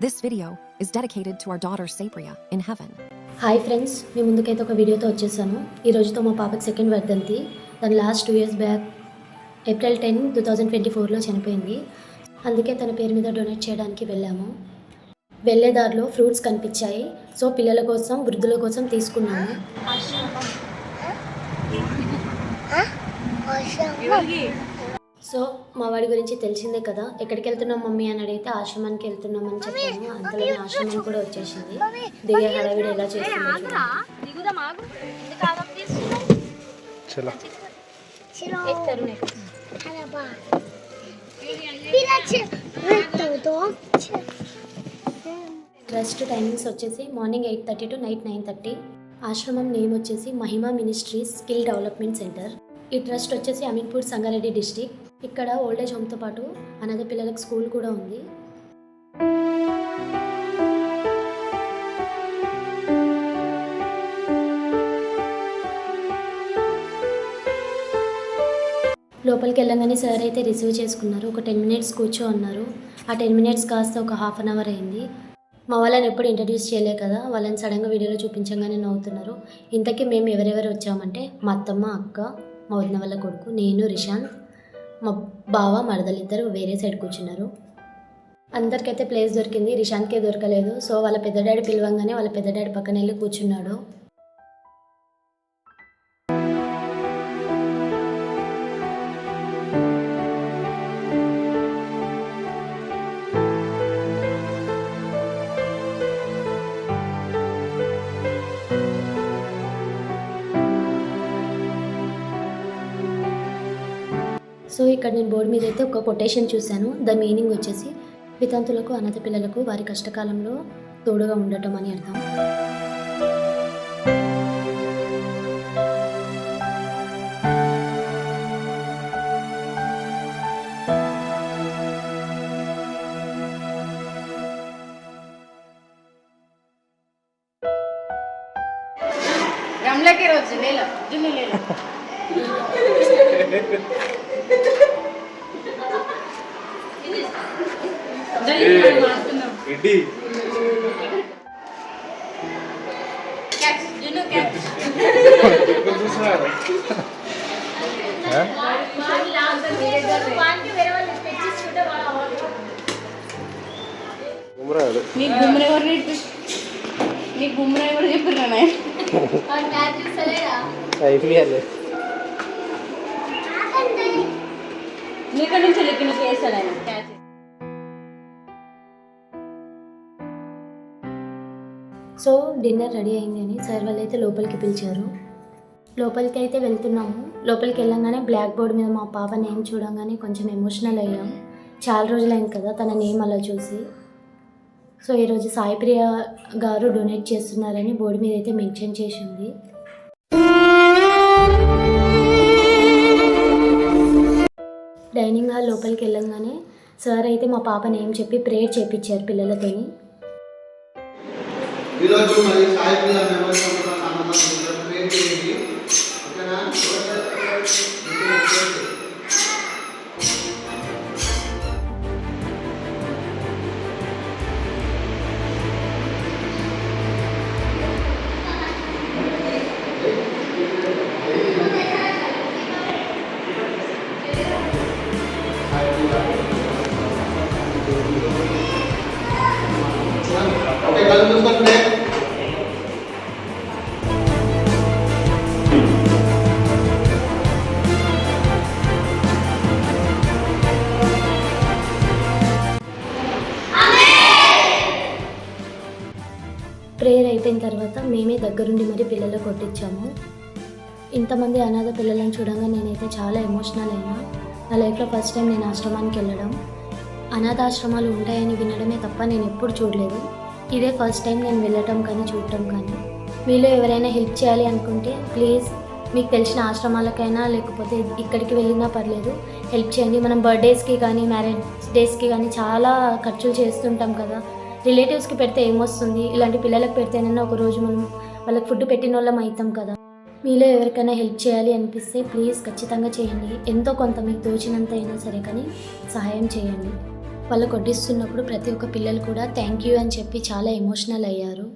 This video is dedicated to our daughter Sapria in heaven. Hi friends, మీ ముందుకైతే ఒక వీడియోతో వచ్చేసాను. ఈ రోజుతో మా పాపకి సెకండ్ వర్ధంతి. తను లాస్ట్ 2 years బ్యాక్ April 10, 2024లో చనిపోయింది. అందుకే తన పేరు మీద డొనేట్ చేయడానికి వెళ్ళాము. వెళ్ళే దారిలో ఫ్రూట్స్ కనిపించాయి. సో పిల్లల కోసం, వృద్ధుల కోసం తీసుకున్నాము. సో మా వాడి గురించి తెలిసిందే కదా, ఎక్కడికి వెళ్తున్నాం మమ్మీ అని అడిగితే ఆశ్రమానికి వెళ్తున్నామని చెప్పాను. అంతలోనే ఆశ్రమం కూడా వచ్చేసింది. దిగే హడావిడి ఎలా చేస్తున్నాను. ట్రస్ట్ టైమింగ్స్ వచ్చేసి మార్నింగ్ 8:30 to నైట్ 9:30. ఆశ్రమం నేమ్ వచ్చేసి మహిమా మినిస్ట్రీస్ స్కిల్ డెవలప్మెంట్ సెంటర్. ఈ ట్రస్ట్ వచ్చేసి అమీన్పూర్ సంగారెడ్డి డిస్టిక్. ఇక్కడ ఓల్డేజ్ హోమ్తో పాటు అనాథ పిల్లలకు స్కూల్ కూడా ఉంది. లోపలికి వెళ్ళంగానే సార్ అయితే రిసీవ్ చేసుకున్నారు. ఒక 10 minutes కూర్చో అన్నారు. ఆ 10 minutes కాస్త ఒక 1/2 hour అయింది. మా వాళ్ళని ఎప్పుడు ఇంట్రడ్యూస్ చేయలే కదా, వాళ్ళని సడన్గా వీడియోలో చూపించగానే నవ్వుతున్నారు. ఇంతకీ మేము ఎవరెవరు వచ్చామంటే మా అత్తమ్మ, అక్క, మా వదిన వాళ్ళ కొడుకు, నేను, రిషాంత్, మా బావ, మరదలు ఇద్దరు వేరే సైడ్ కూర్చున్నారు. అందరికైతే ప్లేస్ దొరికింది, రిషాంత్కే దొరకలేదు. సో వాళ్ళ పెద్ద డాడీ పిలవంగానే వాళ్ళ పెద్ద డాడీ పక్కన వెళ్ళి కూర్చున్నాడు. సో ఇక్కడ నేను బోర్డు మీద అయితే ఒక కొటేషన్ చూశాను. దాని మీనింగ్ వచ్చేసి వితంతులకు, అనాథ పిల్లలకు వారి కష్టకాలంలో తోడుగా ఉండటం అని అర్థం. రమ్లకి రోజు లేలా జున్ను లేలా రెడ్డి నీకు గుమ్మర ఎవరు చెప్పారు నీకు నుంచి లెక్కిన చేస్తాను ఆయన క్యాచ్. సో డిన్నర్ రెడీ అయింది అని సార్ వాళ్ళు అయితే లోపలికి పిలిచారు. లోపలికి అయితే వెళ్తున్నాము. లోపలికి వెళ్ళంగానే బ్లాక్ బోర్డ్ మీద మా పాప నేమ్ చూడంగానే కొంచెం ఎమోషనల్ అయ్యాం. చాలా రోజులైంది కదా తన నేమ్ అలా చూసి. సో ఈరోజు సాయిప్రియ గారు డొనేట్ చేస్తున్నారని బోర్డు మీద అయితే మెన్షన్ చేసి ఉంది. డైనింగ్ హాల్ లోపలికి వెళ్ళంగానే సార్ అయితే మా పాప నేమ్ చెప్పి ప్రేయర్ చేయించారు పిల్లలతోని. ఈరోజు మరి సాయిప్రియ మెంబర్స్ ప్రేయర్ చేయండి, ఓకేనా? ఓకే, కళ్ళు మూసుకోండి. ప్రేయర్ అయిపోయిన తర్వాత మేమే దగ్గరుండి మరి పిల్లలు కొట్టించాము. ఇంతమంది అనాథ పిల్లలను చూడంగా నేనైతే చాలా ఎమోషనల్ అయినా. నా లైఫ్లో ఫస్ట్ టైం నేను ఆశ్రమానికి వెళ్ళడం. అనాథాశ్రమాలు ఉంటాయని వినడమే తప్ప నేను ఎప్పుడు చూడలేదు. ఇదే ఫస్ట్ టైం నేను వెళ్ళటం కానీ చూడటం కానీ. మీలో ఎవరైనా హెల్ప్ చేయాలి అనుకుంటే ప్లీజ్ మీకు తెలిసిన ఆశ్రమాలకైనా లేకపోతే ఇక్కడికి వెళ్ళినా పర్లేదు, హెల్ప్ చేయండి. మనం బర్త్డేస్కి కానీ మ్యారేజ్ డేస్కి కానీ చాలా ఖర్చులు చేస్తుంటాం కదా. రిలేటివ్స్కి పెడితే ఏమొస్తుంది, ఇలాంటి పిల్లలకు పెడితేనన్నా ఒకరోజు మనం వాళ్ళకి ఫుడ్ పెట్టిన వాళ్ళం అవుతాం కదా. మీలో ఎవరికైనా హెల్ప్ చేయాలి అనిపిస్తే ప్లీజ్ ఖచ్చితంగా చేయండి. ఎంతో కొంత మీకు తోచినంత అయినా సరే కానీ సహాయం చేయండి. వాళ్ళు కొట్టిస్తున్నప్పుడు ప్రతి ఒక్క పిల్లలు కూడా థ్యాంక్ యూ అని చెప్పి చాలా ఎమోషనల్ అయ్యారు.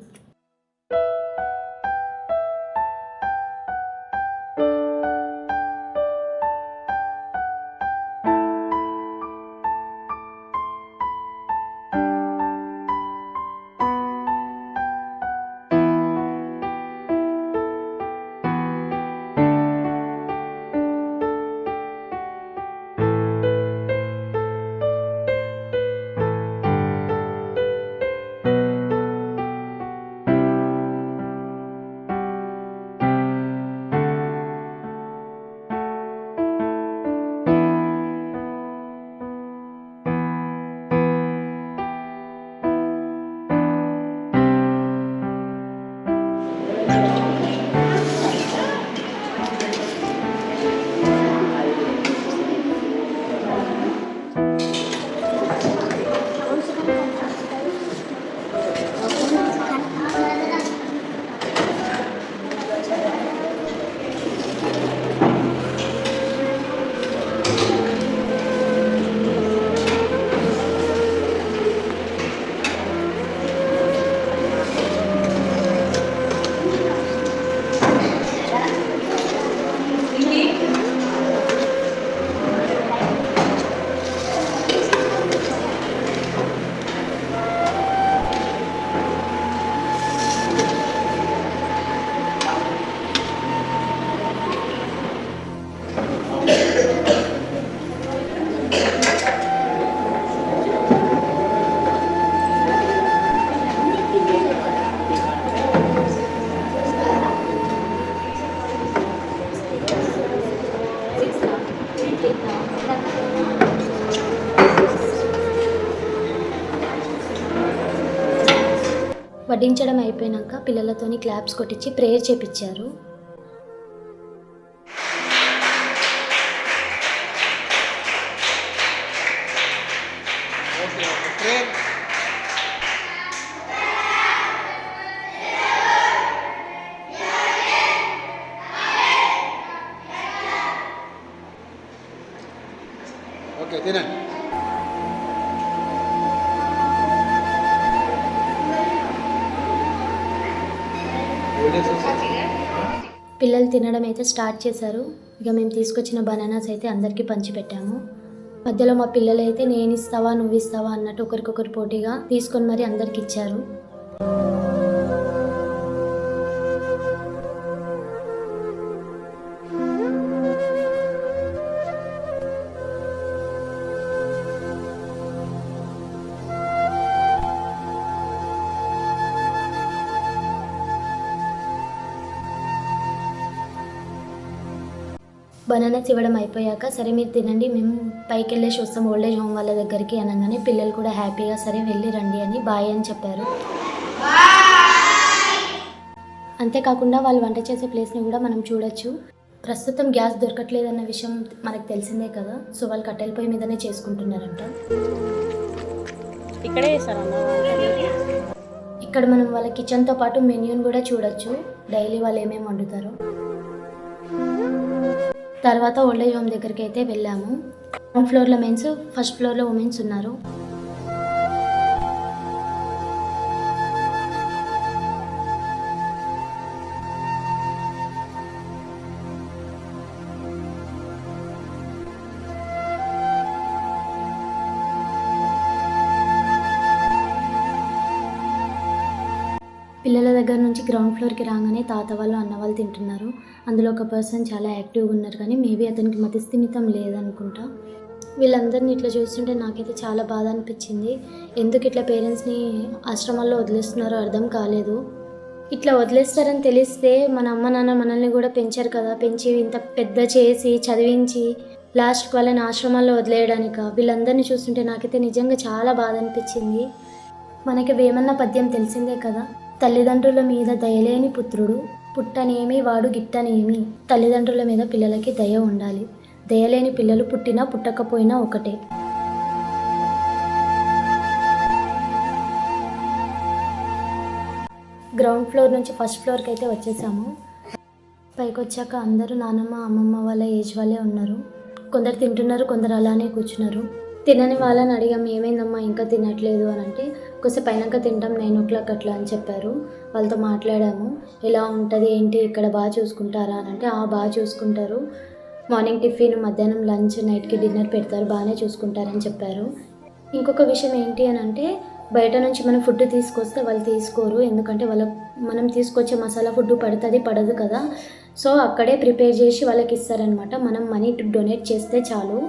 వడ్డించడం అయిపోయాక పిల్లలతోని క్లాప్స్ కొట్టించి ప్రేయర్ చేపించారు. ఓకే తినండి. పిల్లలు తినడం అయితే స్టార్ట్ చేశారు. ఇక మేము తీసుకొచ్చిన బనానాస్ అయితే అందరికీ పంచిపెట్టాము. మధ్యలో మా పిల్లలు అయితే నేను ఇస్తావా నువ్వు ఇస్తావా అన్నట్టు ఒకరికొకరు పోటీగా తీసుకొని మరి అందరికి ఇచ్చారు. బనానాస్ ఇవ్వడం అయిపోయాక సరే మీరు తినండి, మేము పైకి వెళ్ళేసి వస్తాం ఓల్డేజ్ హోమ్ వాళ్ళ దగ్గరికి అనగానే పిల్లలు కూడా హ్యాపీగా సరే వెళ్ళి రండి అని బాయ్ అని చెప్పారు. అంతేకాకుండా వాళ్ళు వంట చేసే ప్లేస్ని కూడా మనం చూడొచ్చు. ప్రస్తుతం గ్యాస్ దొరకట్లేదన్న విషయం మనకు తెలిసిందే కదా, సో వాళ్ళు కట్టెల పొయ్యి మీదనే చేసుకుంటున్నారంట. ఇక్కడే చేస్తారన్నా. ఇక్కడ మనం వాళ్ళ కిచెన్తో పాటు మెన్యూని కూడా చూడొచ్చు, డైలీ వాళ్ళు ఏమేమి వండుతారో. తర్వాత ఓల్డేజ్ హోమ్ దగ్గరికి అయితే వెళ్ళాము. గ్రౌండ్ ఫ్లోర్లో మెన్స్, ఫస్ట్ ఫ్లోర్లో ఉమెన్స్ ఉన్నారు. పిల్లల దగ్గర నుంచి గ్రౌండ్ ఫ్లోర్కి రాగానే తాత వాళ్ళు అన్న వాళ్ళు తింటున్నారు. అందులో ఒక పర్సన్ చాలా యాక్టివ్గా ఉన్నారు, కానీ మేబీ అతనికి మతిస్థిమితం లేదనుకుంటా. వీళ్ళందరినీ ఇట్లా చూస్తుంటే నాకైతే చాలా బాధ అనిపించింది. ఎందుకు ఇట్లా పేరెంట్స్ని ఆశ్రమాల్లో వదిలేస్తున్నారో అర్థం కాలేదు. ఇట్లా వదిలేస్తారని తెలిస్తే మన అమ్మ నాన్న మనల్ని కూడా పెంచారు కదా, పెంచి ఇంత పెద్ద చేసి చదివించి లాస్ట్కి వాళ్ళని ఆశ్రమాల్లో వదిలేయడానిక. వీళ్ళందరినీ చూస్తుంటే నాకైతే నిజంగా చాలా బాధ అనిపించింది. మనకి వేమన్న పద్యం తెలిసిందే కదా, తల్లిదండ్రుల మీద దయలేని పుత్రుడు పుట్టనేమి వాడు గిట్టనేమి. తల్లిదండ్రుల మీద పిల్లలకి దయ ఉండాలి. దయలేని పిల్లలు పుట్టినా పుట్టకపోయినా ఒకటే. గ్రౌండ్ ఫ్లోర్ నుంచి ఫస్ట్ ఫ్లోర్కి అయితే వచ్చేసాము. పైకి వచ్చాక అందరూ నానమ్మ అమ్మమ్మ వాళ్ళ ఏజ్ వాళ్ళే ఉన్నారు. కొందరు తింటున్నారు, కొందరు అలానే కూర్చున్నారు. తినని వాళ్ళని అడిగాం ఏమైందమ్మా ఇంకా తినట్లేదు అని అంటే కొద్దిసేపు అయినాక తింటాం 9 అట్లా అని చెప్పారు. వాళ్ళతో మాట్లాడాము, ఎలా ఉంటుంది ఏంటి ఇక్కడ బాగా చూసుకుంటారా అని అంటే బాగా చూసుకుంటారు, మార్నింగ్ టిఫిన్, మధ్యాహ్నం లంచ్, నైట్కి డిన్నర్ పెడతారు, బాగానే చూసుకుంటారని చెప్పారు. ఇంకొక విషయం ఏంటి అని అంటే బయట నుంచి మనం ఫుడ్ తీసుకొస్తే వాళ్ళు తీసుకోరు, ఎందుకంటే మనం తీసుకొచ్చే మసాలా ఫుడ్ పడదు కదా, సో అక్కడే ప్రిపేర్ చేసి వాళ్ళకి ఇస్తారనమాట. మనం మనీ డొనేట్ చేస్తే చాలు,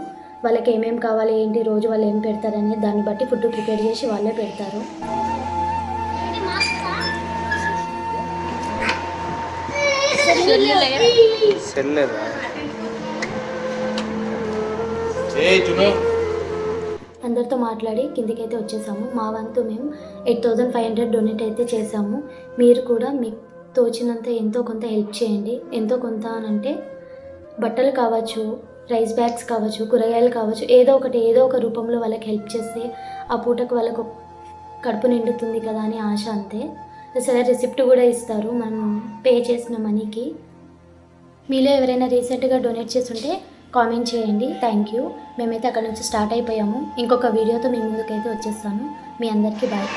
వాళ్ళకి ఏమేమి కావాలి ఏంటి రోజు వాళ్ళు ఏం పెడతారనే దాన్ని బట్టి ఫుడ్ ప్రిపేర్ చేసి వాళ్ళే పెడతారు. అందరితో మాట్లాడి కిందికైతే వచ్చేసాము. మా వంతు మేము 8500 డొనేట్ అయితే చేసాము. మీరు కూడా మీకు తోచినంత ఎంతో కొంత హెల్ప్ చేయండి. ఎంతో కొంత అని అంటే బట్టలు కావచ్చు, రైస్ బ్యాగ్స్ కావచ్చు, కూరగాయలు కావచ్చు, ఏదో ఒక రూపంలో వాళ్ళకి హెల్ప్ చేస్తే ఆ పూటకు వాళ్ళకు కడుపు నిండుతుంది కదా అని ఆశ అంతే. సరే రిసిప్ట్ కూడా ఇస్తారు మనం పే చేసిన మనీకి. మీలో ఎవరైనా రీసెంట్గా డొనేట్ చేస్తుంటే కామెంట్ చేయండి. Thank you. మేమైతే అక్కడ నుంచి స్టార్ట్ అయిపోయాము. ఇంకొక వీడియోతో మీ ముందుకైతే వచ్చేస్తాను. మీ అందరికీ బాయ్.